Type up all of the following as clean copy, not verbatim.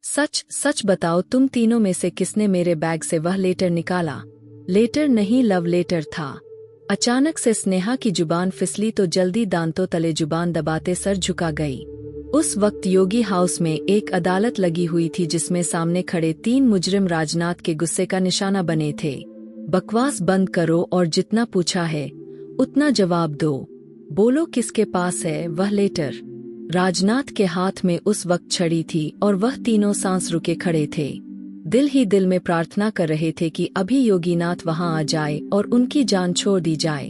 सच सच बताओ, तुम तीनों में से किसने मेरे बैग से वह लेटर निकाला? लेटर नहीं, लव लेटर था। अचानक से स्नेहा की जुबान फिसली तो जल्दी दांतों तले जुबान दबाते सर झुका गई। उस वक्त योगी हाउस में एक अदालत लगी हुई थी जिसमें सामने खड़े 3 मुजरिम राजनाथ के गुस्से का निशाना बने थे। बकवास बंद करो और जितना पूछा है उतना जवाब दो। बोलो किसके पास है वह लेटर? राजनाथ के हाथ में उस वक्त छड़ी थी और वह तीनों सांस रुके खड़े थे। दिल ही दिल में प्रार्थना कर रहे थे कि अभी योगीनाथ वहां आ जाए और उनकी जान छोड़ दी जाए,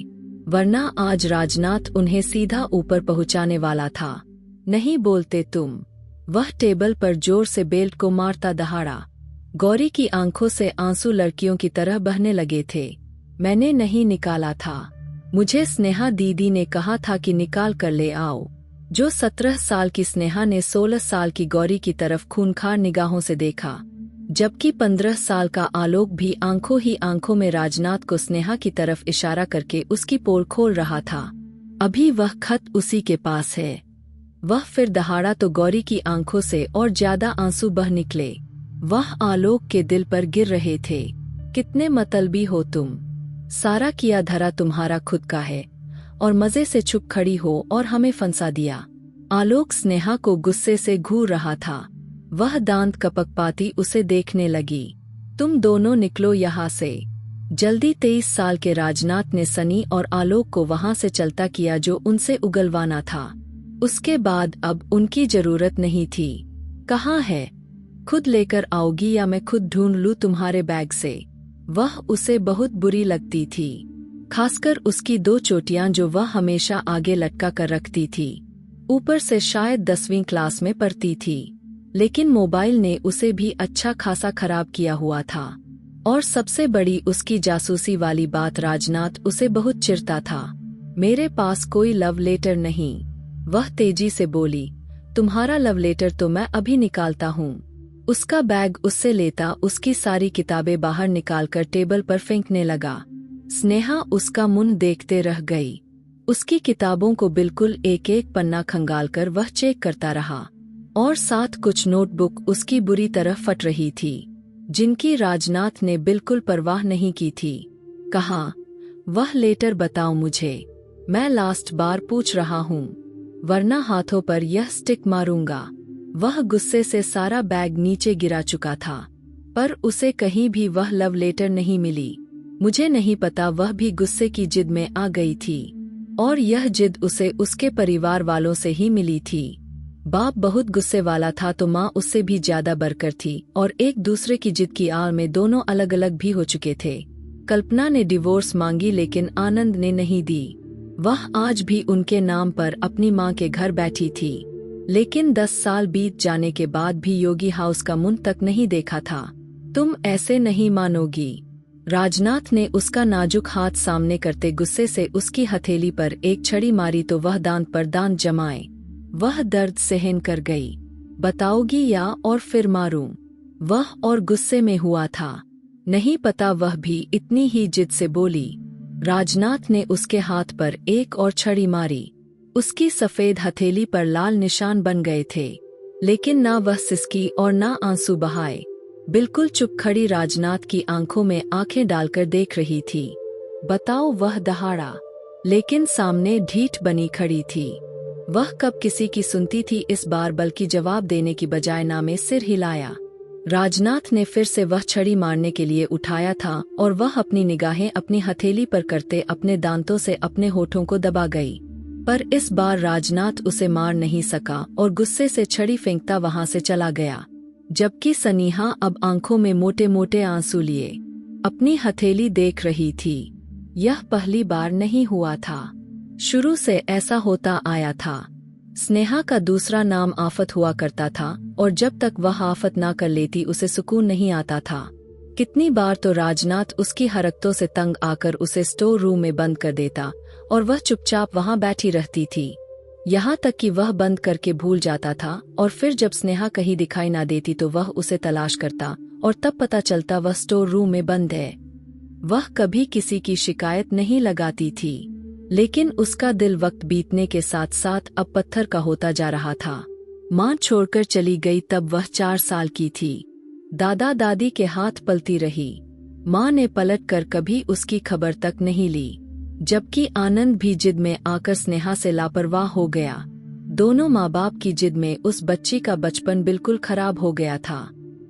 वरना आज राजनाथ उन्हें सीधा ऊपर पहुंचाने वाला था। नहीं बोलते तुम? वह टेबल पर जोर से बेल्ट को मारता दहाड़ा। गौरी की आंखों से आंसू लड़कियों की तरह बहने लगे थे। मैंने नहीं निकाला था, मुझे स्नेहा दीदी ने कहा था कि निकाल कर ले आओ। जो 17 साल की स्नेहा ने 16 साल की गौरी की तरफ खूंखार निगाहों से देखा, जबकि 15 साल का आलोक भी आंखों ही आंखों में राजनाथ को स्नेहा की तरफ इशारा करके उसकी पोल खोल रहा था। अभी वह खत उसी के पास है। वह फिर दहाड़ा तो गौरी की आंखों से और ज्यादा आंसू बह निकले। वह आलोक के दिल पर गिर रहे थे। कितने मतलबी हो तुम, सारा किया धरा तुम्हारा खुद का है और मजे से चुप खड़ी हो और हमें फंसा दिया। आलोक स्नेहा को गुस्से से घूर रहा था। वह दांत कपकपाती उसे देखने लगी। तुम दोनों निकलो यहाँ से जल्दी। 23 साल के राजनाथ ने सनी और आलोक को वहां से चलता किया जो उनसे उगलवाना था। उसके बाद अब उनकी जरूरत नहीं थी। कहाँ है? खुद लेकर आओगी या मैं खुद ढूंढ लूं तुम्हारे बैग से? वह उसे बहुत बुरी लगती थी, खासकर उसकी 2 चोटियां जो वह हमेशा आगे लटका कर रखती थी। ऊपर से शायद 10वीं क्लास में पढ़ती थी, लेकिन मोबाइल ने उसे भी अच्छा खासा खराब किया हुआ था। और सबसे बड़ी उसकी जासूसी वाली बात, राजनाथ उसे बहुत चिढ़ता था। मेरे पास कोई लव लेटर नहीं, वह तेजी से बोली। तुम्हारा लव लेटर तो मैं अभी निकालता हूँ। उसका बैग उससे लेता उसकी सारी किताबें बाहर निकालकर टेबल पर फेंकने लगा। स्नेहा उसका मुंह देखते रह गई। उसकी किताबों को बिल्कुल एक एक पन्ना खंगालकर वह चेक करता रहा, और साथ कुछ नोटबुक उसकी बुरी तरह फट रही थी, जिनकी राजनाथ ने बिल्कुल परवाह नहीं की थी। कहा, वह लेटर बताओ मुझे, मैं लास्ट बार पूछ रहा हूँ, वरना हाथों पर यह स्टिक मारूंगा। वह गुस्से से सारा बैग नीचे गिरा चुका था, पर उसे कहीं भी वह लव लेटर नहीं मिली। मुझे नहीं पता, वह भी गुस्से की जिद में आ गई थी, और यह जिद उसे उसके परिवार वालों से ही मिली थी। बाप बहुत गुस्से वाला था तो माँ उससे भी ज्यादा बरकर थी, और एक दूसरे की जिद की आड़ में दोनों अलग अलग भी हो चुके थे। कल्पना ने डिवोर्स मांगी लेकिन आनंद ने नहीं दी। वह आज भी उनके नाम पर अपनी माँ के घर बैठी थी, लेकिन 10 साल बीत जाने के बाद भी योगी हाउस का मुंह तक नहीं देखा था। तुम ऐसे नहीं मानोगी। राजनाथ ने उसका नाजुक हाथ सामने करते गुस्से से उसकी हथेली पर एक छड़ी मारी तो वह दांत पर दांत जमाए। वह दर्द सहन कर गई। बताओगी या और फिर मारूं? वह और गुस्से में हुआ था। नहीं पता, वह भी इतनी ही जिद से बोली। राजनाथ ने उसके हाथ पर एक और छड़ी मारी। उसकी सफेद हथेली पर लाल निशान बन गए थे, लेकिन ना वह सिसकी और ना आंसू बहाए। बिल्कुल चुप खड़ी राजनाथ की आंखों में आंखें डालकर देख रही थी। बताओ, वह दहाड़ा, लेकिन सामने ढीठ बनी खड़ी थी। वह कब किसी की सुनती थी इस बार, बल्कि जवाब देने की बजाय ना में सिर हिलाया। राजनाथ ने फिर से वह छड़ी मारने के लिए उठाया था, और वह अपनी निगाहें अपनी हथेली पर करते अपने दांतों से अपने होठों को दबा गई। पर इस बार राजनाथ उसे मार नहीं सका और गुस्से से छड़ी फेंकता वहां से चला गया, जबकि सनीहा अब आंखों में मोटे मोटे आंसू लिए अपनी हथेली देख रही थी। यह पहली बार नहीं हुआ था, शुरू से ऐसा होता आया था। स्नेहा का दूसरा नाम आफत हुआ करता था, और जब तक वह आफत ना कर लेती उसे सुकून नहीं आता था। कितनी बार तो राजनाथ उसकी हरकतों से तंग आकर उसे स्टोर रूम में बंद कर देता, और वह चुपचाप वहां बैठी रहती थी, यहाँ तक कि वह बंद करके भूल जाता था। और फिर जब स्नेहा कहीं दिखाई ना देती तो वह उसे तलाश करता, और तब पता चलता वह स्टोर रूम में बंद है। वह कभी किसी की शिकायत नहीं लगाती थी, लेकिन उसका दिल वक्त बीतने के साथ साथ अब पत्थर का होता जा रहा था। माँ छोड़कर चली गई तब वह 4 साल की थी। दादा दादी के हाथ पलती रही। माँ ने पलटकर कभी उसकी खबर तक नहीं ली। जबकि आनंद भी जिद में आकर स्नेहा से लापरवाह हो गया। दोनों माँ बाप की जिद में उस बच्ची का बचपन बिल्कुल खराब हो गया था।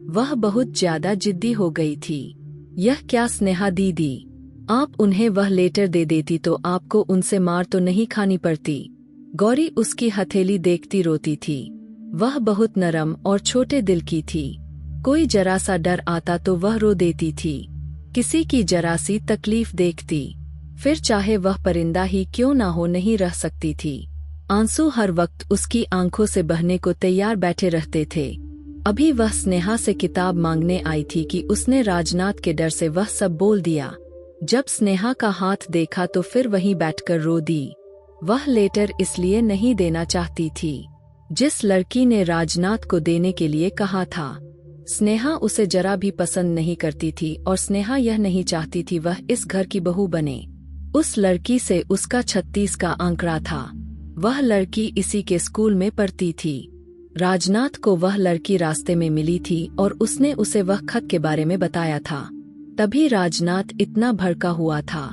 वह बहुत ज्यादा जिद्दी हो गई थी। यह क्या स्नेहा दीदी, आप उन्हें वह लेटर दे देती तो आपको उनसे मार तो नहीं खानी पड़ती। गौरी उसकी हथेली देखती रोती थी। वह बहुत नरम और छोटे दिल की थी। कोई जरा सा डर आता तो वह रो देती थी। किसी की जरा सी तकलीफ देखती, फिर चाहे वह परिंदा ही क्यों ना हो नहीं रह सकती थी। आंसू हर वक्त उसकी आंखों से बहने को तैयार बैठे रहते थे। अभी वह स्नेहा से किताब मांगने आई थी कि उसने राजनाथ के डर से वह सब बोल दिया। जब स्नेहा का हाथ देखा तो फिर वहीं बैठकर रो दी। वह लेटर इसलिए नहीं देना चाहती थी जिस लड़की ने राजनाथ को देने के लिए कहा था। स्नेहा उसे जरा भी पसंद नहीं करती थी और स्नेहा यह नहीं चाहती थी वह इस घर की बहू बने। उस लड़की से उसका 36 का आंकड़ा था। वह लड़की इसी के स्कूल में पढ़ती थी। राजनाथ को वह लड़की रास्ते में मिली थी और उसने उसे वह खत के बारे में बताया था। तभी राजनाथ इतना भड़का हुआ था।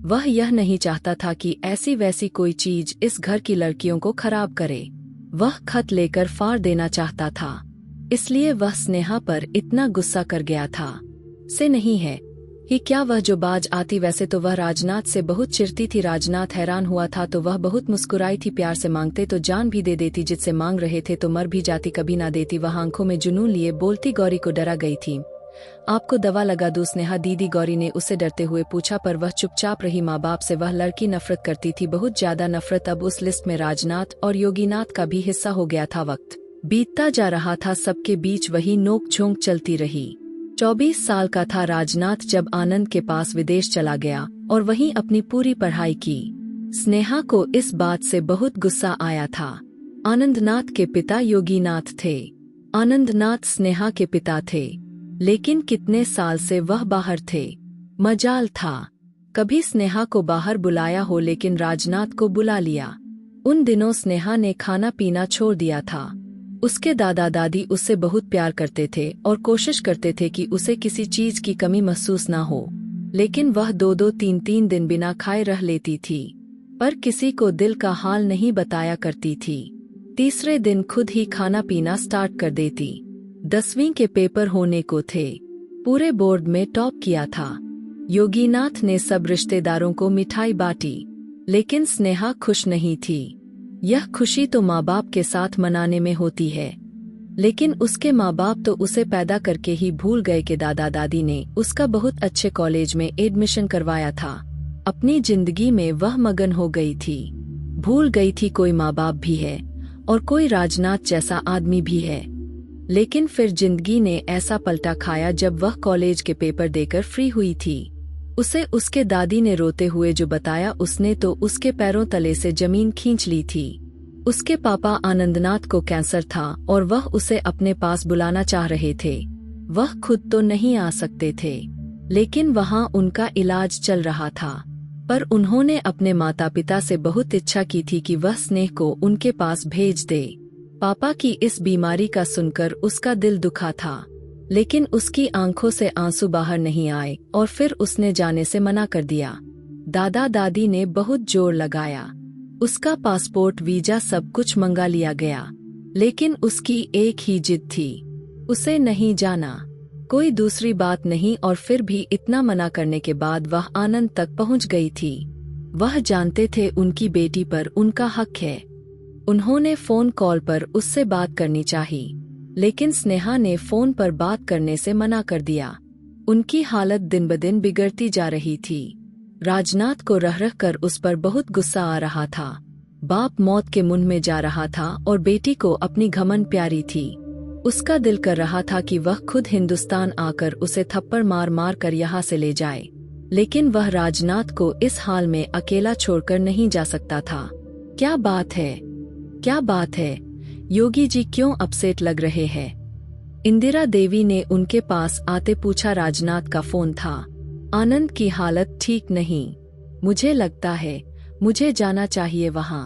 वह यह नहीं चाहता था कि ऐसी वैसी कोई चीज इस घर की लड़कियों को खराब करे। वह खत लेकर फाड़ देना चाहता था। इसलिए वह स्नेहा पर इतना गुस्सा कर गया था। से नहीं है ही क्या वह जो बाज आती, वैसे तो वह राजनाथ से बहुत चिढ़ती थी। राजनाथ हैरान हुआ था तो वह बहुत मुस्कुराई थी। प्यार से मांगते तो जान भी दे देती, जिससे मांग रहे थे तो मर भी जाती, कभी ना देती। वह आंखों में जुनून लिए बोलती गौरी को डरा गई थी। आपको दवा लगा दूं स्नेहा दीदी, गौरी ने उससे डरते हुए पूछा, पर वह चुपचाप रही। माँ बाप से वह लड़की नफरत करती थी, बहुत ज्यादा नफरत। अब उस लिस्ट में राजनाथ और योगीनाथ का भी हिस्सा हो गया था। वक्त बीतता जा रहा था, सबके बीच वही नोक झोंक चलती रही। 24 साल का था राजनाथ जब आनंद के पास विदेश चला गया और वहीं अपनी पूरी पढ़ाई की। स्नेहा को इस बात से बहुत गुस्सा आया था। आनंदनाथ के पिता योगीनाथ थे। आनंदनाथ स्नेहा के पिता थे, लेकिन कितने साल से वह बाहर थे। मजाल था कभी स्नेहा को बाहर बुलाया हो, लेकिन राजनाथ को बुला लिया। उन दिनों स्नेहा ने खाना पीना छोड़ दिया था। उसके दादा दादी उससे बहुत प्यार करते थे और कोशिश करते थे कि उसे किसी चीज की कमी महसूस ना हो, लेकिन वह 2-2 3-3 दिन बिना खाए रह लेती थी, पर किसी को दिल का हाल नहीं बताया करती थी। तीसरे दिन खुद ही खाना पीना स्टार्ट कर देती। 10वीं के पेपर होने को थे। पूरे बोर्ड में टॉप किया था। योगीनाथ ने सब रिश्तेदारों को मिठाई बांटी, लेकिन स्नेहा खुश नहीं थी। यह खुशी तो माँ बाप के साथ मनाने में होती है, लेकिन उसके माँ बाप तो उसे पैदा करके ही भूल गए कि दादा दादी ने उसका बहुत अच्छे कॉलेज में एडमिशन करवाया था। अपनी जिंदगी में वह मगन हो गई थी। भूल गई थी कोई माँ बाप भी है और कोई राजनाथ जैसा आदमी भी है। लेकिन फिर जिंदगी ने ऐसा पलटा खाया जब वह कॉलेज के पेपर देकर फ्री हुई थी। उसे उसके दादी ने रोते हुए जो बताया, उसने तो उसके पैरों तले से जमीन खींच ली थी। उसके पापा आनंदनाथ को कैंसर था और वह उसे अपने पास बुलाना चाह रहे थे। वह खुद तो नहीं आ सकते थे, लेकिन वहां उनका इलाज चल रहा था। पर उन्होंने अपने माता पिता से बहुत इच्छा की थी कि वह स्नेह को उनके पास भेज दे। पापा की इस बीमारी का सुनकर उसका दिल दुखा था, लेकिन उसकी आंखों से आंसू बाहर नहीं आए और फिर उसने जाने से मना कर दिया। दादा दादी ने बहुत जोर लगाया। उसका पासपोर्ट वीजा सब कुछ मंगा लिया गया, लेकिन उसकी एक ही जिद थी, उसे नहीं जाना। कोई दूसरी बात नहीं, और फिर भी इतना मना करने के बाद वह आनंद तक पहुंच गई थी। वह जानते थे उनकी बेटी पर उनका हक है। उन्होंने फोन कॉल पर उससे बात करनी चाहिए, लेकिन स्नेहा ने फोन पर बात करने से मना कर दिया। उनकी हालत दिन ब दिन बिगड़ती जा रही थी। राजनाथ को रह रह कर उस पर बहुत गुस्सा आ रहा था। बाप मौत के मुंह में जा रहा था और बेटी को अपनी घमंड प्यारी थी। उसका दिल कर रहा था कि वह खुद हिंदुस्तान आकर उसे थप्पड़ मार मार कर यहाँ से ले जाए, लेकिन वह राजनाथ को इस हाल में अकेला छोड़कर नहीं जा सकता था। क्या बात है, क्या बात है? योगी जी क्यों अपसेट लग रहे हैं? इंदिरा देवी ने उनके पास आते पूछा। राजनाथ का फोन था। आनंद की हालत ठीक नहीं, मुझे लगता है मुझे जाना चाहिए वहाँ।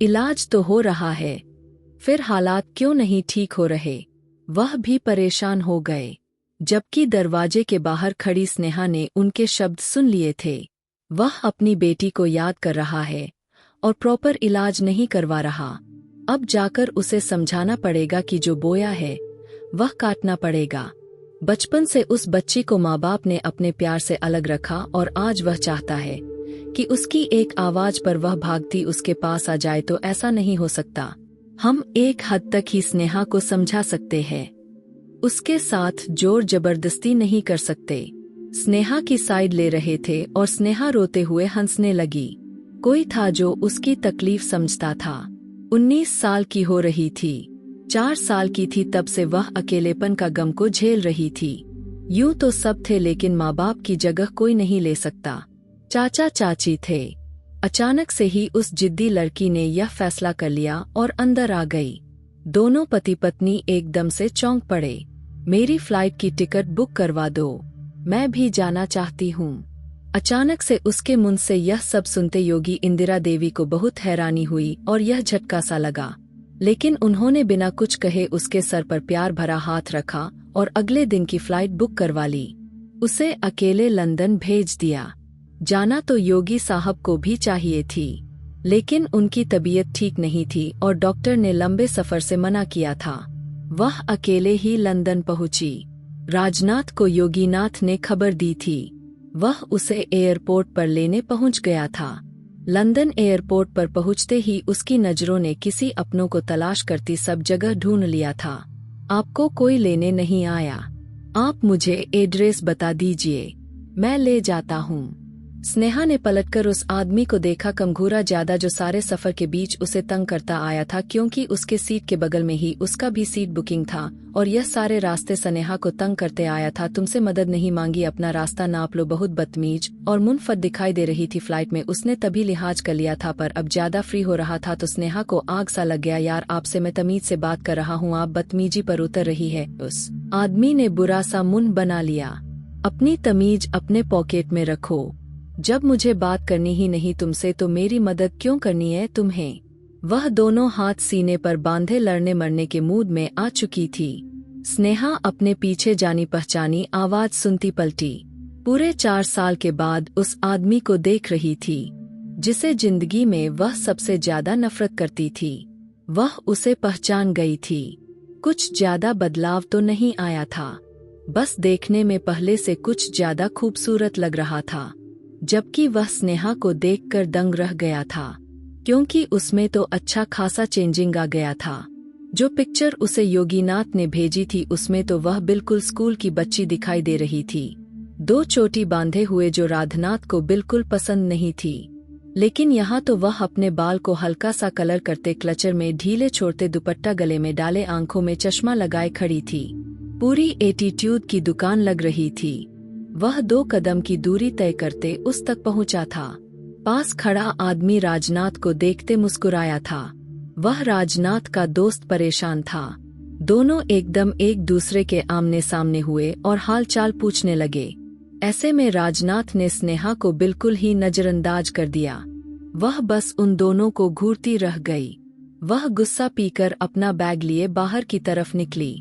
इलाज तो हो रहा है, फिर हालात क्यों नहीं ठीक हो रहे? वह भी परेशान हो गए। जबकि दरवाजे के बाहर खड़ी स्नेहा ने उनके शब्द सुन लिए थे। वह अपनी बेटी को याद कर रहा है और प्रॉपर इलाज नहीं करवा रहा। अब जाकर उसे समझाना पड़ेगा कि जो बोया है वह काटना पड़ेगा। बचपन से उस बच्ची को माँ बाप ने अपने प्यार से अलग रखा और आज वह चाहता है कि उसकी एक आवाज पर वह भागती उसके पास आ जाए, तो ऐसा नहीं हो सकता। हम एक हद तक ही स्नेहा को समझा सकते हैं, उसके साथ जोर जबरदस्ती नहीं कर सकते। स्नेहा की साइड ले रहे थे और स्नेहा रोते हुए हंसने लगी। कोई था जो उसकी तकलीफ समझता था। 19 साल की हो रही थी, 4 साल की थी तब से वह अकेलेपन का गम को झेल रही थी। यूं तो सब थे, लेकिन माँ बाप की जगह कोई नहीं ले सकता। चाचा चाची थे। अचानक से ही उस जिद्दी लड़की ने यह फैसला कर लिया और अंदर आ गई। दोनों पति पत्नी एकदम से चौंक पड़े। मेरी फ्लाइट की टिकट बुक करवा दो, मैं भी जाना चाहती हूँ। अचानक से उसके मुंह से यह सब सुनते योगी इंदिरा देवी को बहुत हैरानी हुई और यह झटका सा लगा। लेकिन उन्होंने बिना कुछ कहे उसके सर पर प्यार भरा हाथ रखा और अगले दिन की फ्लाइट बुक करवा ली। उसे अकेले लंदन भेज दिया। जाना तो योगी साहब को भी चाहिए थी, लेकिन उनकी तबीयत ठीक नहीं थी और डॉक्टर ने लंबे सफर से मना किया था। वह अकेले ही लंदन पहुंची। राजनाथ को योगीनाथ ने खबर दी थी। वह उसे एयरपोर्ट पर लेने पहुंच गया था। लंदन एयरपोर्ट पर पहुंचते ही उसकी नजरों ने किसी अपनों को तलाश करती सब जगह ढूंढ लिया था। आपको कोई लेने नहीं आया? आप मुझे एड्रेस बता दीजिए, मैं ले जाता हूँ। स्नेहा ने पलटकर उस आदमी को देखा, कमघूरा ज्यादा, जो सारे सफर के बीच उसे तंग करता आया था, क्योंकि उसके सीट के बगल में ही उसका भी सीट बुकिंग था और यह सारे रास्ते स्नेहा को तंग करते आया था। तुमसे मदद नहीं मांगी, अपना रास्ता नाप लो। बहुत बदतमीज और मुनफत दिखाई दे रही थी फ्लाइट में। उसने तभी लिहाज कर लिया था, पर अब ज्यादा फ्री हो रहा था तो स्नेहा को आग सा लग गया। यार, आपसे मैं तमीज से बात कर रहा हूँ, आप बदतमीजी पर उतर रही है। उस आदमी ने बुरा सा मुंह बना लिया। अपनी तमीज अपने पॉकेट में रखो। जब मुझे बात करनी ही नहीं तुमसे तो मेरी मदद क्यों करनी है तुम्हें? वह दोनों हाथ सीने पर बांधे लड़ने मरने के मूड में आ चुकी थी। स्नेहा अपने पीछे जानी पहचानी आवाज सुनती पलटी। पूरे 4 साल के बाद उस आदमी को देख रही थी जिसे जिंदगी में वह सबसे ज्यादा नफरत करती थी। वह उसे पहचान गई थी। कुछ ज्यादा बदलाव तो नहीं आया था, बस देखने में पहले से कुछ ज्यादा खूबसूरत लग रहा था। जबकि वह स्नेहा को देखकर दंग रह गया था, क्योंकि उसमें तो अच्छा खासा चेंजिंग आ गया था। जो पिक्चर उसे योगीनाथ ने भेजी थी उसमें तो वह बिल्कुल स्कूल की बच्ची दिखाई दे रही थी। 2 चोटी बांधे हुए, जो राधनाथ को बिल्कुल पसंद नहीं थी। लेकिन यहाँ तो वह अपने बाल को हल्का सा कलर करते, क्लचर में ढीले छोड़ते, दुपट्टा गले में डाले, आंखों में चश्मा लगाए खड़ी थी। पूरी एटीट्यूड की दुकान लग रही थी। वह 2 कदम की दूरी तय करते उस तक पहुंचा था। पास खड़ा आदमी राजनाथ को देखते मुस्कुराया था। वह राजनाथ का दोस्त परेशान था। दोनों एकदम एक दूसरे के आमने सामने हुए और हालचाल पूछने लगे। ऐसे में राजनाथ ने स्नेहा को बिल्कुल ही नजरअंदाज कर दिया। वह बस उन दोनों को घूरती रह गई। वह गुस्सा पीकर अपना बैग लिए बाहर की तरफ निकली।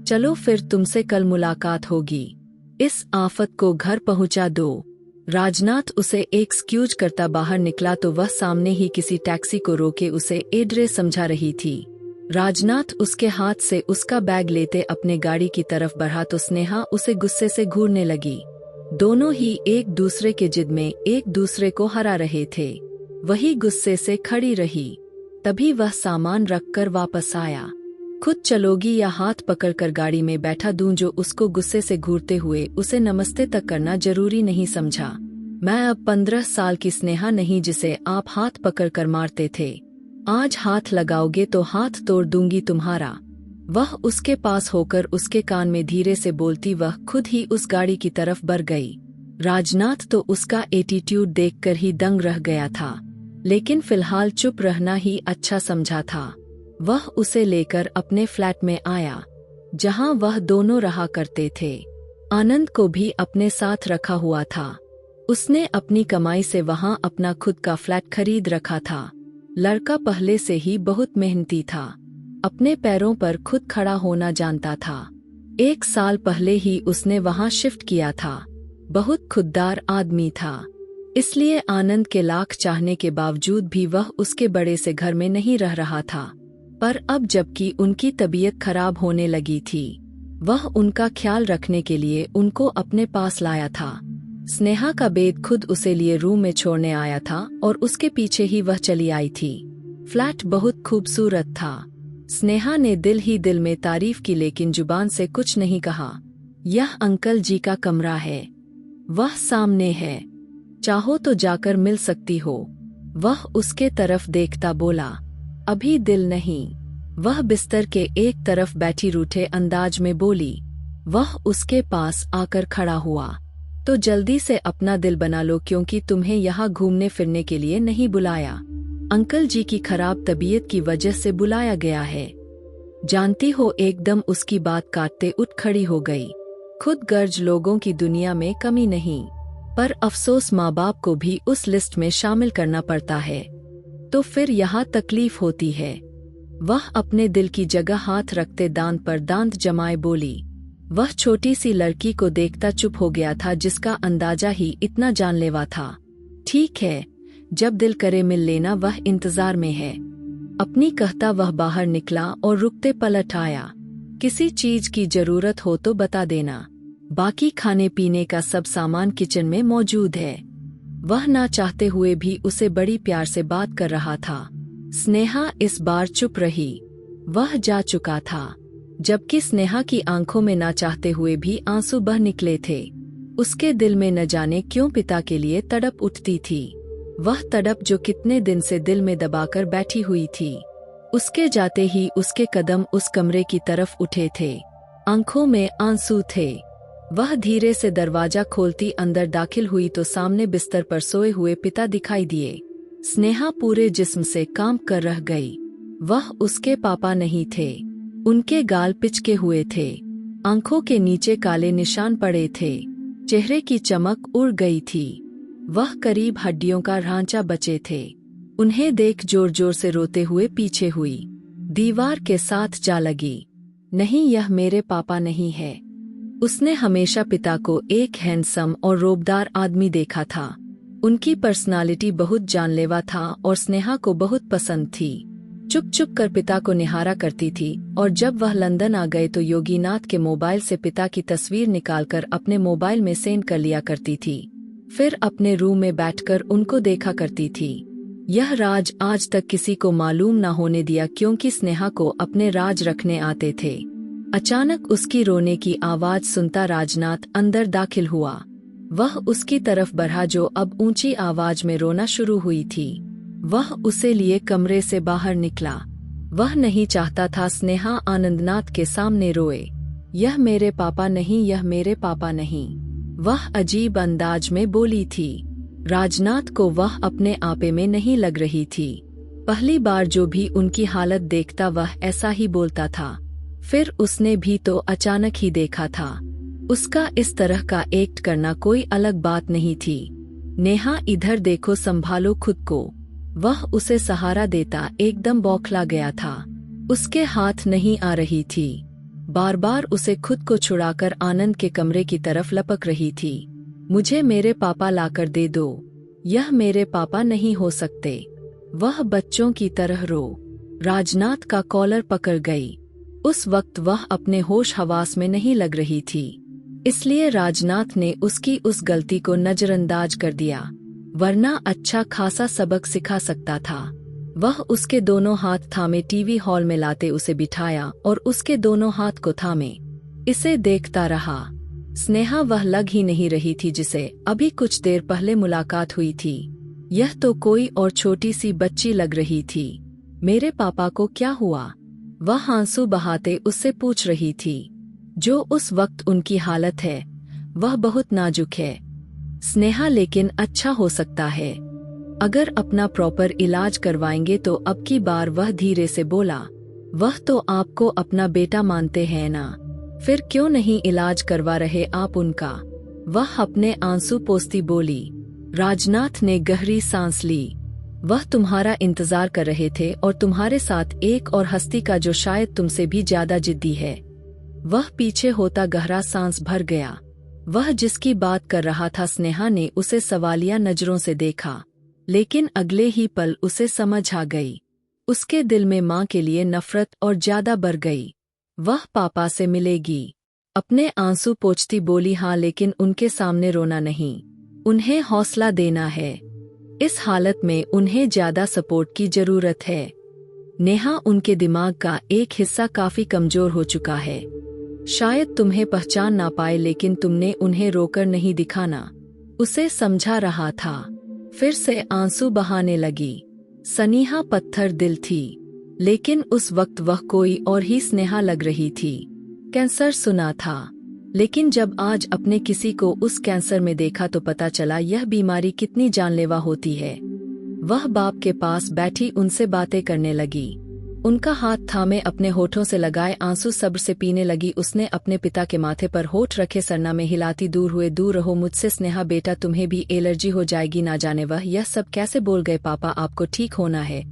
चलो फिर, तुमसे कल मुलाकात होगी। इस आफत को घर पहुंचा दो। राजनाथ उसे एक्सक्यूज करता बाहर निकला तो वह सामने ही किसी टैक्सी को रोके उसे एड्रेस समझा रही थी। राजनाथ उसके हाथ से उसका बैग लेते अपने गाड़ी की तरफ बढ़ा तो स्नेहा उसे गुस्से से घूरने लगी। दोनों ही एक दूसरे के जिद में एक दूसरे को हरा रहे थे। वही गुस्से से खड़ी रही। तभी वह सामान रखकर वापस आया। खुद चलोगी या हाथ पकड़कर गाड़ी में बैठा दूं? जो उसको गुस्से से घूरते हुए उसे नमस्ते तक करना जरूरी नहीं समझा। मैं अब 15 साल की स्नेहा नहीं जिसे आप हाथ पकड़कर मारते थे। आज हाथ लगाओगे तो हाथ तोड़ दूंगी तुम्हारा। वह उसके पास होकर उसके कान में धीरे से बोलती वह खुद ही उस गाड़ी की तरफ बढ़ गई। राजनाथ तो उसका एटीट्यूड देखकर ही दंग रह गया था, लेकिन फिलहाल चुप रहना ही अच्छा समझा था। वह उसे लेकर अपने फ्लैट में आया, जहां वह दोनों रहा करते थे। आनंद को भी अपने साथ रखा हुआ था। उसने अपनी कमाई से वहां अपना खुद का फ्लैट खरीद रखा था। लड़का पहले से ही बहुत मेहनती था। अपने पैरों पर खुद खड़ा होना जानता था। 1 साल पहले ही उसने वहां शिफ्ट किया था। बहुत खुददार आदमी था, इसलिए आनंद के लाख चाहने के बावजूद भी वह उसके बड़े से घर में नहीं रह रहा था। पर अब जबकि उनकी तबीयत खराब होने लगी थी, वह उनका ख्याल रखने के लिए उनको अपने पास लाया था। स्नेहा का बेद खुद उसे लिए रूम में छोड़ने आया था और उसके पीछे ही वह चली आई थी। फ्लैट बहुत खूबसूरत था। स्नेहा ने दिल ही दिल में तारीफ की, लेकिन जुबान से कुछ नहीं कहा। यह अंकल जी का कमरा है, वह सामने है, चाहो तो जाकर मिल सकती हो। वह उसके तरफ देखता बोला, अभी दिल नहीं। वह बिस्तर के एक तरफ बैठी रूठे अंदाज में बोली। वह उसके पास आकर खड़ा हुआ, तो जल्दी से अपना दिल बना लो, क्योंकि तुम्हें यहाँ घूमने फिरने के लिए नहीं बुलाया। अंकल जी की खराब तबीयत की वजह से बुलाया गया है। जानती हो, एकदम उसकी बात काटते उठ खड़ी हो गई। खुद गर्ज लोगों की दुनिया में कमी नहीं, पर अफसोस माँ बाप को भी उस लिस्ट में शामिल करना पड़ता है, तो फिर यहाँ तकलीफ होती है। वह अपने दिल की जगह हाथ रखते दांत पर दांत जमाए बोली। वह छोटी सी लड़की को देखता चुप हो गया था, जिसका अंदाजा ही इतना जानलेवा था। ठीक है, जब दिल करे मिल लेना, वह इंतजार में है। अपनी कहता वह बाहर निकला और रुकते पलट आया। किसी चीज की जरूरत हो तो बता देना, बाकी खाने पीने का सब सामान किचन में मौजूद है। वह ना चाहते हुए भी उसे बड़ी प्यार से बात कर रहा था। स्नेहा इस बार चुप रही। वह जा चुका था, जबकि स्नेहा की आंखों में ना चाहते हुए भी आंसू बह निकले थे। उसके दिल में न जाने क्यों पिता के लिए तड़प उठती थी। वह तड़प जो कितने दिन से दिल में दबाकर बैठी हुई थी। उसके जाते ही उसके कदम उस कमरे की तरफ उठे थे। आंखों में आंसू थे। वह धीरे से दरवाजा खोलती अंदर दाखिल हुई तो सामने बिस्तर पर सोए हुए पिता दिखाई दिए। स्नेहा पूरे जिस्म से कांप कर रह गई। वह उसके पापा नहीं थे। उनके गाल पिचके हुए थे, आंखों के नीचे काले निशान पड़े थे, चेहरे की चमक उड़ गई थी। वह करीब हड्डियों का ढांचा बचे थे। उन्हें देख जोर जोर से रोते हुए पीछे हुई, दीवार के साथ जा लगी। नहीं, यह मेरे पापा नहीं है। उसने हमेशा पिता को एक हैंडसम और रोबदार आदमी देखा था। उनकी पर्सनालिटी बहुत जानलेवा था और स्नेहा को बहुत पसंद थी। चुप चुप कर पिता को निहारा करती थी, और जब वह लंदन आ गए तो योगीनाथ के मोबाइल से पिता की तस्वीर निकालकर अपने मोबाइल में सेंड कर लिया करती थी। फिर अपने रूम में बैठकर उनको देखा करती थी। यह राज आज तक किसी को मालूम न होने दिया, क्योंकि स्नेहा को अपने राज रखने आते थे। अचानक उसकी रोने की आवाज सुनता राजनाथ अंदर दाखिल हुआ। वह उसकी तरफ बढ़ा, जो अब ऊंची आवाज में रोना शुरू हुई थी। वह उसे लिए कमरे से बाहर निकला। वह नहीं चाहता था स्नेहा आनंदनाथ के सामने रोए। यह मेरे पापा नहीं, यह मेरे पापा नहीं, वह अजीब अंदाज में बोली थी। राजनाथ को वह अपने आपे में नहीं लग रही थी। पहली बार जो भी उनकी हालत देखता वह ऐसा ही बोलता था। फिर उसने भी तो अचानक ही देखा था। उसका इस तरह का एक्ट करना कोई अलग बात नहीं थी। नेहा, इधर देखो, संभालो खुद को। वह उसे सहारा देता एकदम बौखला गया था। उसके हाथ नहीं आ रही थी। बार बार उसे खुद को छुड़ाकर आनंद के कमरे की तरफ लपक रही थी। मुझे मेरे पापा लाकर दे दो, यह मेरे पापा नहीं हो सकते। वह बच्चों की तरह रो राजनाथ का कॉलर पकड़ गई। उस वक्त वह अपने होश हवास में नहीं लग रही थी, इसलिए राजनाथ ने उसकी उस गलती को नजरअंदाज कर दिया, वरना अच्छा खासा सबक सिखा सकता था। वह उसके दोनों हाथ थामे टीवी हॉल में लाते उसे बिठाया और उसके दोनों हाथ को थामे इसे देखता रहा। स्नेहा वह लग ही नहीं रही थी जिसे अभी कुछ देर पहले मुलाकात हुई थी। यह तो कोई और छोटी सी बच्ची लग रही थी। मेरे पापा को क्या हुआ? वह आंसू बहाते उससे पूछ रही थी। जो उस वक्त उनकी हालत है वह बहुत नाजुक है स्नेहा, लेकिन अच्छा हो सकता है अगर अपना प्रॉपर इलाज करवाएंगे तो। अब की बार वह धीरे से बोला, वह तो आपको अपना बेटा मानते हैं ना, फिर क्यों नहीं इलाज करवा रहे आप उनका? वह अपने आंसू पोंछती बोली। राजनाथ ने गहरी सांस ली। वह तुम्हारा इंतजार कर रहे थे और तुम्हारे साथ एक और हस्ती का जो शायद तुमसे भी ज्यादा जिद्दी है। वह पीछे होता गहरा सांस भर गया। वह जिसकी बात कर रहा था, स्नेहा ने उसे सवालिया नजरों से देखा, लेकिन अगले ही पल उसे समझ आ गई। उसके दिल में माँ के लिए नफरत और ज्यादा बढ़ गई। वह पापा से मिलेगी। अपने आंसू पोंछती बोली, हाँ, लेकिन उनके सामने रोना नहीं, उन्हें हौसला देना है। इस हालत में उन्हें ज्यादा सपोर्ट की जरूरत है। नेहा, उनके दिमाग का एक हिस्सा काफी कमजोर हो चुका है। शायद तुम्हें पहचान ना पाए, लेकिन तुमने उन्हें रोकर नहीं दिखाना, उसे समझा रहा था। फिर से आंसू बहाने लगी। सनीहा पत्थर दिल थी, लेकिन उस वक्त वह कोई और ही स्नेहा लग रही थी। कैंसर सुना था, लेकिन जब आज अपने किसी को उस कैंसर में देखा तो पता चला यह बीमारी कितनी जानलेवा होती है। वह बाप के पास बैठी उनसे बातें करने लगी। उनका हाथ थामे अपने होठों से लगाए आंसू सब्र से पीने लगी। उसने अपने पिता के माथे पर होठ रखे सरना में हिलाती, दूर हुए, दूर रहो मुझसे स्नेहा, बेटा तुम्हें भी एलर्जी हो जाएगी। ना जाने वह यह सब कैसे बोल गए। पापा, आपको ठीक होना है,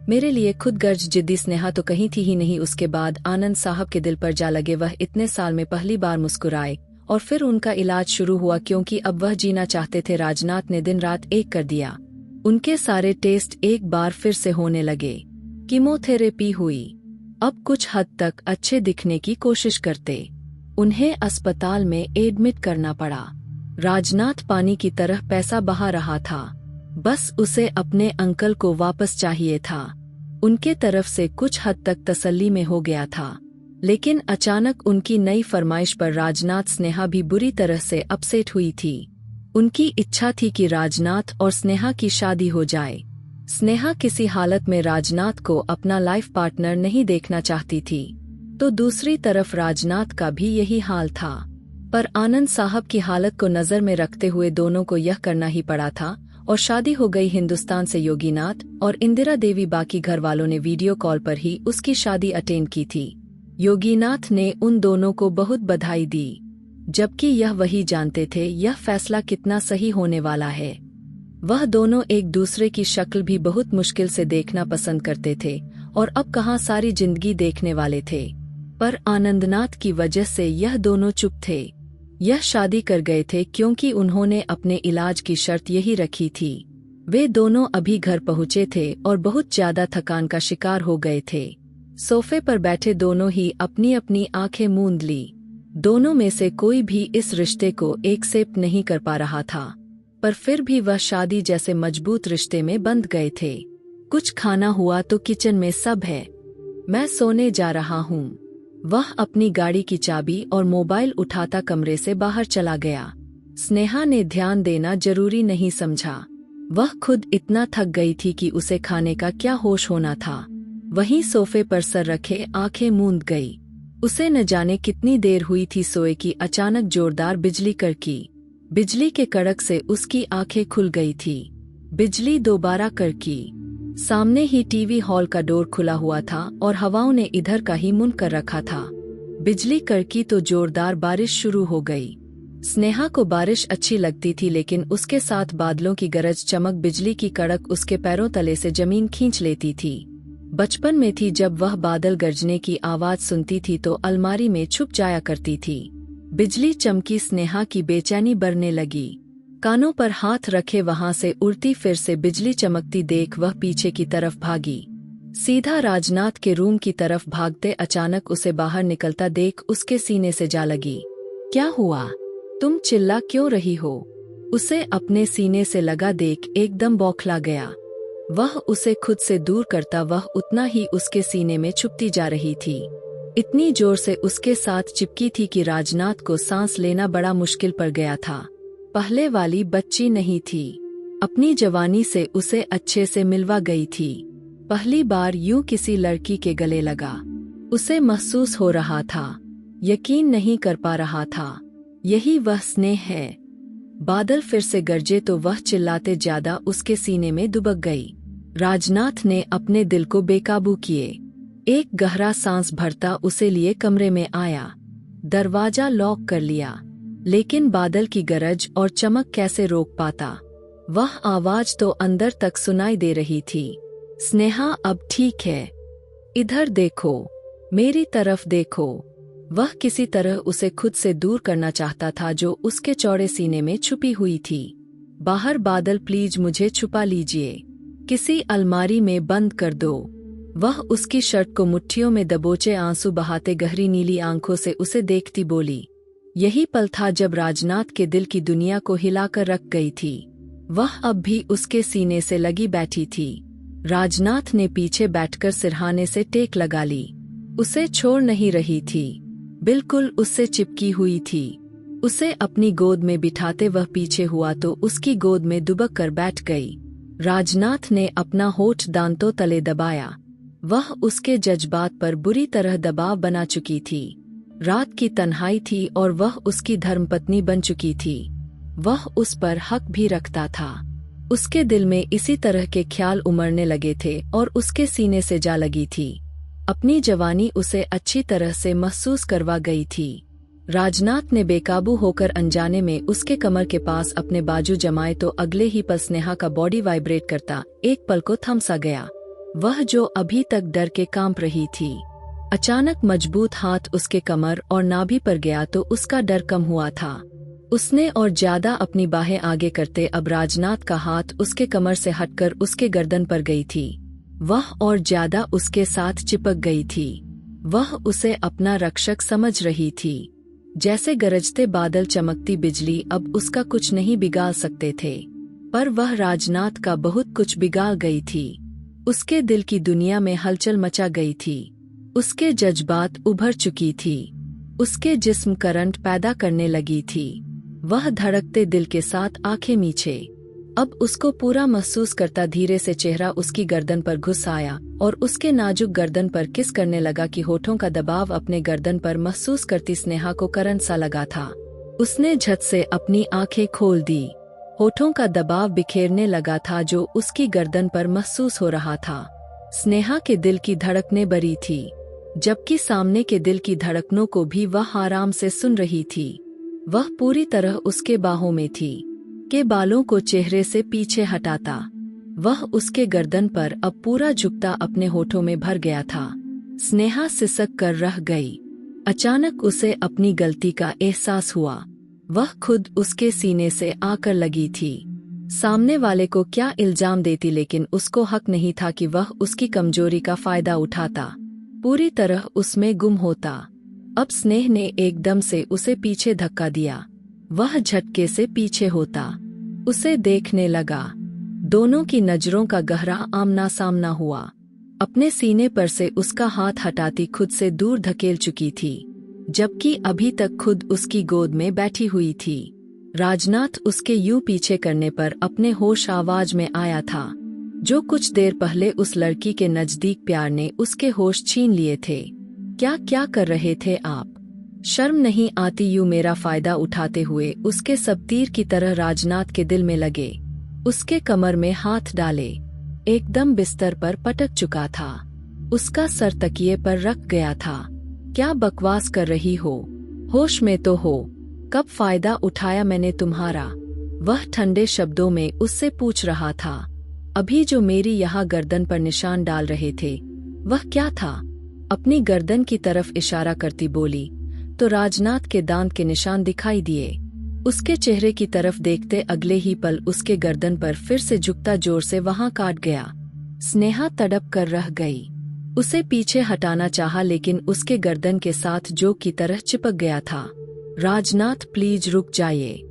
मेरे लिए खुद गर्ज जिद्दी स्नेहा तो कहीं थी ही नहीं। उसके बाद आनंद साहब के दिल पर जा लगे। वह इतने साल में पहली बार मुस्कुराए और फिर उनका इलाज शुरू हुआ, क्योंकि अब वह जीना चाहते थे। राजनाथ ने दिन रात एक कर दिया। उनके सारे टेस्ट एक बार फिर से होने लगे। कीमोथेरेपी हुई। अब कुछ हद तक अच्छे दिखने की कोशिश करते। उन्हें अस्पताल में एडमिट करना पड़ा। राजनाथ पानी की तरह पैसा बहा रहा था। बस उसे अपने अंकल को वापस चाहिए था। उनके तरफ से कुछ हद तक तसल्ली में हो गया था, लेकिन अचानक उनकी नई फरमाइश पर राजनाथ स्नेहा भी बुरी तरह से अपसेट हुई थी। उनकी इच्छा थी कि राजनाथ और स्नेहा की शादी हो जाए। स्नेहा किसी हालत में राजनाथ को अपना लाइफ पार्टनर नहीं देखना चाहती थी, तो दूसरी तरफ राजनाथ का भी यही हाल था। पर आनंद साहब की हालत को नजर में रखते हुए दोनों को यह करना ही पड़ा था और शादी हो गई हिंदुस्तान से। योगीनाथ और इंदिरा देवी, बाकी घर वालों ने वीडियो कॉल पर ही उसकी शादी अटेंड की थी। योगीनाथ ने उन दोनों को बहुत बधाई दी, जबकि यह वही जानते थे यह फैसला कितना सही होने वाला है। वह दोनों एक दूसरे की शक्ल भी बहुत मुश्किल से देखना पसंद करते थे और अब कहाँ सारी जिंदगी देखने वाले थे। पर आनंदनाथ की वजह से यह दोनों चुप थे। यह शादी कर गए थे क्योंकि उन्होंने अपने इलाज की शर्त यही रखी थी। वे दोनों अभी घर पहुँचे थे और बहुत ज्यादा थकान का शिकार हो गए थे। सोफे पर बैठे दोनों ही अपनी अपनी आंखें मूंद ली। दोनों में से कोई भी इस रिश्ते को एक्सेप्ट नहीं कर पा रहा था, पर फिर भी वह शादी जैसे मजबूत रिश्ते में बंध गए थे। कुछ खाना हुआ तो किचन में सब है, मैं सोने जा रहा हूँ। वह अपनी गाड़ी की चाबी और मोबाइल उठाता कमरे से बाहर चला गया। स्नेहा ने ध्यान देना जरूरी नहीं समझा। वह खुद इतना थक गई थी कि उसे खाने का क्या होश होना था। वहीं सोफे पर सर रखे आंखें मूंद गई। उसे न जाने कितनी देर हुई थी सोए की। अचानक जोरदार बिजली कड़की। बिजली के कड़क से उसकी आंखें खुल गई थी। बिजली दोबारा कड़की। सामने ही टीवी हॉल का डोर खुला हुआ था और हवाओं ने इधर का ही मुंह कर रखा था। बिजली कड़की तो जोरदार बारिश शुरू हो गई। स्नेहा को बारिश अच्छी लगती थी, लेकिन उसके साथ बादलों की गरज, चमक, बिजली की कड़क उसके पैरों तले से जमीन खींच लेती थी। बचपन में थी जब वह बादल गरजने की आवाज सुनती थी तो अलमारी में छुप जाया करती थी। बिजली चमकी, स्नेहा की बेचैनी बढ़ने लगी। कानों पर हाथ रखे वहां से उड़ती फिर से बिजली चमकती देख वह पीछे की तरफ भागी, सीधा राजनाथ के रूम की तरफ भागते। अचानक उसे बाहर निकलता देख उसके सीने से जा लगी। क्या हुआ, तुम चिल्ला क्यों रही हो? उसे अपने सीने से लगा देख एकदम बौखला गया। वह उसे खुद से दूर करता वह उतना ही उसके सीने में छुपती जा रही थी। इतनी जोर से उसके साथ चिपकी थी कि राजनाथ को सांस लेना बड़ा मुश्किल पड़ गया था। पहले वाली बच्ची नहीं थी, अपनी जवानी से उसे अच्छे से मिलवा गई थी। पहली बार यूं किसी लड़की के गले लगा। उसे महसूस हो रहा था, यकीन नहीं कर पा रहा था, यही वह स्नेह है। बादल फिर से गरजे तो वह चिल्लाते ज्यादा उसके सीने में दुबक गई। राजनाथ ने अपने दिल को बेकाबू किए। एक गहरा सांस भरता उसे लिए कमरे में आया। दरवाजा लॉक कर लिया, लेकिन बादल की गरज और चमक कैसे रोक पाता। वह आवाज तो अंदर तक सुनाई दे रही थी। स्नेहा अब ठीक है, इधर देखो, मेरी तरफ देखो। वह किसी तरह उसे खुद से दूर करना चाहता था जो उसके चौड़े सीने में छुपी हुई थी। बाहर बादल, प्लीज मुझे छुपा लीजिए, किसी अलमारी में बंद कर दो। वह उसकी शर्ट को मुट्ठियों में दबोचे आंसू बहाते गहरी नीली आंखों से उसे देखती बोली। यही पल था जब राजनाथ के दिल की दुनिया को हिलाकर रख गई थी। वह अब भी उसके सीने से लगी बैठी थी। राजनाथ ने पीछे बैठकर सिरहाने से टेक लगा ली। उसे छोड़ नहीं रही थी, बिल्कुल उससे चिपकी हुई थी। उसे अपनी गोद में बिठाते वह पीछे हुआ तो उसकी गोद में दुबक कर बैठ गई। राजनाथ ने अपना होठ दांतों तले दबाया। वह उसके जज्बात पर बुरी तरह दबाव बना चुकी थी। रात की तन्हाई थी और वह उसकी धर्मपत्नी बन चुकी थी। वह उस पर हक भी रखता था। उसके दिल में इसी तरह के ख्याल उमड़ने लगे थे और उसके सीने से जा लगी थी। अपनी जवानी उसे अच्छी तरह से महसूस करवा गई थी। राजनाथ ने बेकाबू होकर अनजाने में उसके कमर के पास अपने बाजू जमाए तो अगले ही पल स्नेहा का बॉडी वाइब्रेट करता एक पल को थम सा गया। वह जो अभी तक डर के कांप रही थी, अचानक मजबूत हाथ उसके कमर और नाभि पर गया तो उसका डर कम हुआ था। उसने और ज्यादा अपनी बाहें आगे करते अब राजनाथ का हाथ उसके कमर से हटकर उसके गर्दन पर गई थी। वह और ज्यादा उसके साथ चिपक गई थी। वह उसे अपना रक्षक समझ रही थी। जैसे गरजते बादल, चमकती बिजली अब उसका कुछ नहीं बिगाड़ सकते थे। पर वह राजनाथ का बहुत कुछ बिगाड़ गई थी। उसके दिल की दुनिया में हलचल मचा गई थी। उसके जज्बात उभर चुकी थी। उसके जिस्म करंट पैदा करने लगी थी। वह धड़कते दिल के साथ आंखें मीचे। अब उसको पूरा महसूस करता धीरे से चेहरा उसकी गर्दन पर घुस आया और उसके नाजुक गर्दन पर किस करने लगा कि होठों का दबाव अपने गर्दन पर महसूस करती स्नेहा को करंट सा लगा था। उसने झट से अपनी आंखें खोल दी। होठों का दबाव बिखेरने लगा था जो उसकी गर्दन पर महसूस हो रहा था। स्नेहा के दिल की धड़कनें बरी थी, जबकि सामने के दिल की धड़कनों को भी वह आराम से सुन रही थी। वह पूरी तरह उसके बाहों में थी, के बालों को चेहरे से पीछे हटाता। वह उसके गर्दन पर अब पूरा झुकता अपने होठों में भर गया था। स्नेहा सिसक कर रह गई। अचानक उसे अपनी गलती का एहसास हुआ। वह खुद उसके सीने से आकर लगी थी। सामने वाले को क्या इल्जाम देती, लेकिन उसको हक नहीं था कि वह उसकी कमजोरी का फायदा उठाता, पूरी तरह उसमें गुम होता। अब स्नेह ने एकदम से उसे पीछे धक्का दिया। वह झटके से पीछे होता, उसे देखने लगा। दोनों की नजरों का गहरा आमना सामना हुआ। अपने सीने पर से उसका हाथ हटाती खुद से दूर धकेल चुकी थी, जबकि अभी तक खुद उसकी गोद में बैठी हुई थी। राजनाथ उसके यूं पीछे करने पर अपने होश आवाज में आया था। जो कुछ देर पहले उस लड़की के नजदीक प्यार ने उसके होश छीन लिए थे। क्या क्या कर रहे थे आप? शर्म नहीं आती यूं मेरा फायदा उठाते हुए? उसके सब तीर की तरह राजनाथ के दिल में लगे। उसके कमर में हाथ डाले, एकदम बिस्तर पर पटक चुका था। उसका सर तकिए पर रख गया था। क्या बकवास कर रही हो? होश में तो हो? कब फायदा उठाया मैंने तुम्हारा? वह ठंडे शब्दों में उससे पूछ रहा था। अभी जो मेरी यहाँ गर्दन पर निशान डाल रहे थे, वह क्या था? अपनी गर्दन की तरफ इशारा करती बोली तो राजनाथ के दांत के निशान दिखाई दिए। उसके चेहरे की तरफ देखते अगले ही पल उसके गर्दन पर फिर से झुकता जोर से वहां काट गया। स्नेहा तड़प कर रह गई। उसे पीछे हटाना चाहा, लेकिन उसके गर्दन के साथ जो की तरह चिपक गया था। राजनाथ प्लीज रुक जाइए,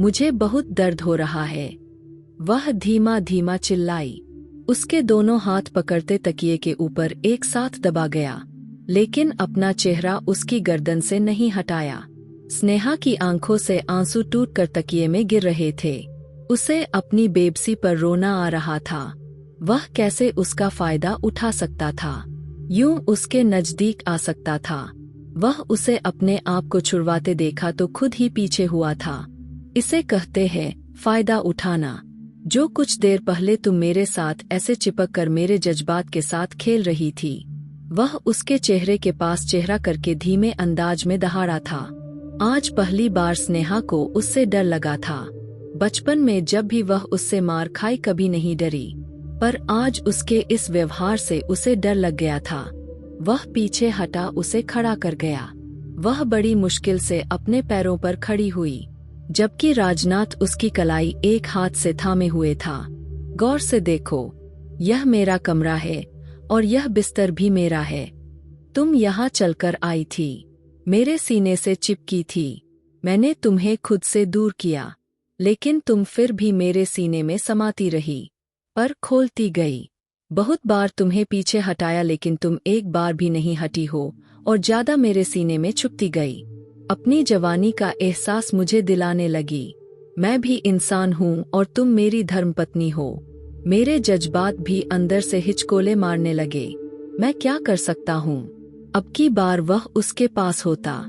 मुझे बहुत दर्द हो रहा है, वह धीमा धीमा चिल्लाई। उसके दोनों हाथ पकड़ते तकिए के ऊपर एक साथ दबा गया, लेकिन अपना चेहरा उसकी गर्दन से नहीं हटाया। स्नेहा की आंखों से आंसू टूटकर तकिए में गिर रहे थे। उसे अपनी बेबसी पर रोना आ रहा था। वह कैसे उसका फायदा उठा सकता था, यूं उसके नजदीक आ सकता था। वह उसे अपने आप को छुड़वाते देखा तो खुद ही पीछे हुआ था। इसे कहते हैं फायदा उठाना। जो कुछ देर पहले तुम मेरे साथ ऐसे चिपक कर मेरे जज्बात के साथ खेल रही थी, वह उसके चेहरे के पास चेहरा करके धीमे अंदाज में दहाड़ा था। आज पहली बार स्नेहा को उससे डर लगा था। बचपन में जब भी वह उससे मार खाई कभी नहीं डरी, पर आज उसके इस व्यवहार से उसे डर लग गया था। वह पीछे हटा उसे खड़ा कर गया। वह बड़ी मुश्किल से अपने पैरों पर खड़ी हुई, जबकि राजनाथ उसकी कलाई एक हाथ से थामे हुए था। गौर से देखो, यह मेरा कमरा है और यह बिस्तर भी मेरा है। तुम यहाँ चलकर आई थी, मेरे सीने से चिपकी थी। मैंने तुम्हें खुद से दूर किया, लेकिन तुम फिर भी मेरे सीने में समाती रही, पर खोलती गई। बहुत बार तुम्हें पीछे हटाया, लेकिन तुम एक बार भी नहीं हटी हो और ज्यादा मेरे सीने में छुपती गई। अपनी जवानी का एहसास मुझे दिलाने लगी। मैं भी इंसान हूँ और तुम मेरी धर्मपत्नी हो। मेरे जज्बात भी अंदर से हिचकोले मारने लगे। मैं क्या कर सकता हूँ? अब की बार वह उसके पास होता।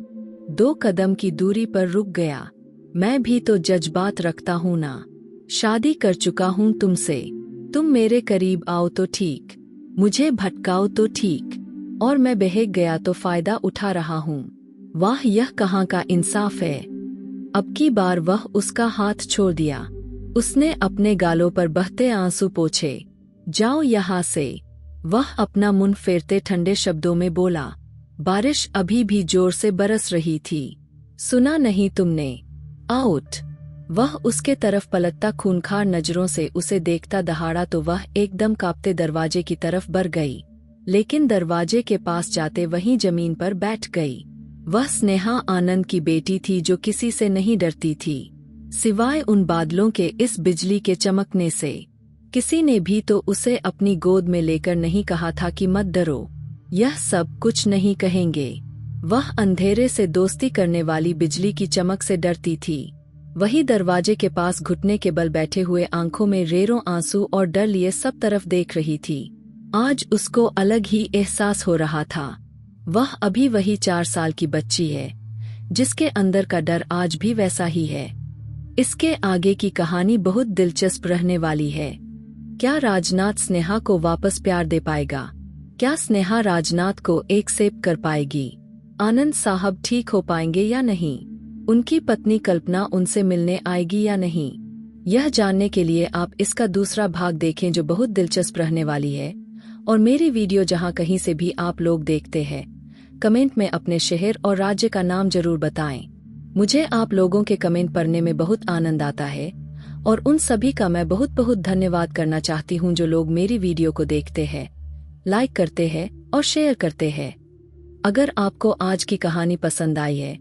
2 कदम की दूरी पर रुक गया। मैं भी तो जज्बात रखता हूँ ना। शादी कर चुका हूँ तुमसे। तुम मेरे करीब आओ तो ठीक, मुझे भटकाओ तो ठीक, और मैं बहक गया तो फायदा उठा रहा हूँ। वाह, यह कहाँ का इंसाफ है। अब की बार वह उसका हाथ छोड़ दिया। उसने अपने गालों पर बहते आंसू पोंछे। जाओ यहाँ से। वह अपना मुंह फेरते ठंडे शब्दों में बोला। बारिश अभी भी जोर से बरस रही थी। सुना नहीं तुमने? आउट। वह उसके तरफ पलटता खूंखार नजरों से उसे देखता दहाड़ा तो वह एकदम कांपते दरवाजे की तरफ बढ़ गई, लेकिन दरवाजे के पास जाते वहीं जमीन पर बैठ गई। वह स्नेहा आनंद की बेटी थी जो किसी से नहीं डरती थी, सिवाय उन बादलों के इस बिजली के चमकने से। किसी ने भी तो उसे अपनी गोद में लेकर नहीं कहा था कि मत डरो, यह सब कुछ नहीं कहेंगे। वह अंधेरे से दोस्ती करने वाली बिजली की चमक से डरती थी। वही दरवाजे के पास घुटने के बल बैठे हुए, आंखों में रेरों आंसू और डर लिए सब तरफ देख रही थी। आज उसको अलग ही एहसास हो रहा था। वह अभी वही 4 साल की बच्ची है, जिसके अंदर का डर आज भी वैसा ही है। इसके आगे की कहानी बहुत दिलचस्प रहने वाली है। क्या राजनाथ स्नेहा को वापस प्यार दे पाएगा? क्या स्नेहा राजनाथ को एक्सेप्ट कर पाएगी? आनंद साहब ठीक हो पाएंगे या नहीं? उनकी पत्नी कल्पना उनसे मिलने आएगी या नहीं? यह जानने के लिए आप इसका दूसरा भाग देखें, जो बहुत दिलचस्प रहने वाली है। और मेरी वीडियो जहां कहीं से भी आप लोग देखते हैं, कमेंट में अपने शहर और राज्य का नाम जरूर बताएं। मुझे आप लोगों के कमेंट पढ़ने में बहुत आनंद आता है, और उन सभी का मैं बहुत बहुत धन्यवाद करना चाहती हूं जो लोग मेरी वीडियो को देखते हैं, लाइक करते हैं और शेयर करते हैं। अगर आपको आज की कहानी पसंद आई है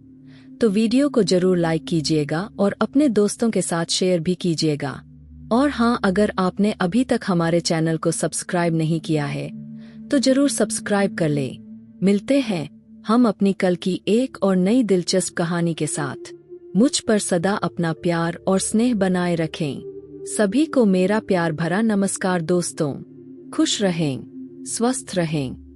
तो वीडियो को जरूर लाइक कीजिएगा और अपने दोस्तों के साथ शेयर भी कीजिएगा। और हाँ, अगर आपने अभी तक हमारे चैनल को सब्सक्राइब नहीं किया है तो जरूर सब्सक्राइब कर ले। मिलते हैं हम अपनी कल की एक और नई दिलचस्प कहानी के साथ। मुझ पर सदा अपना प्यार और स्नेह बनाए रखें। सभी को मेरा प्यार भरा नमस्कार दोस्तों। खुश रहें, स्वस्थ रहें।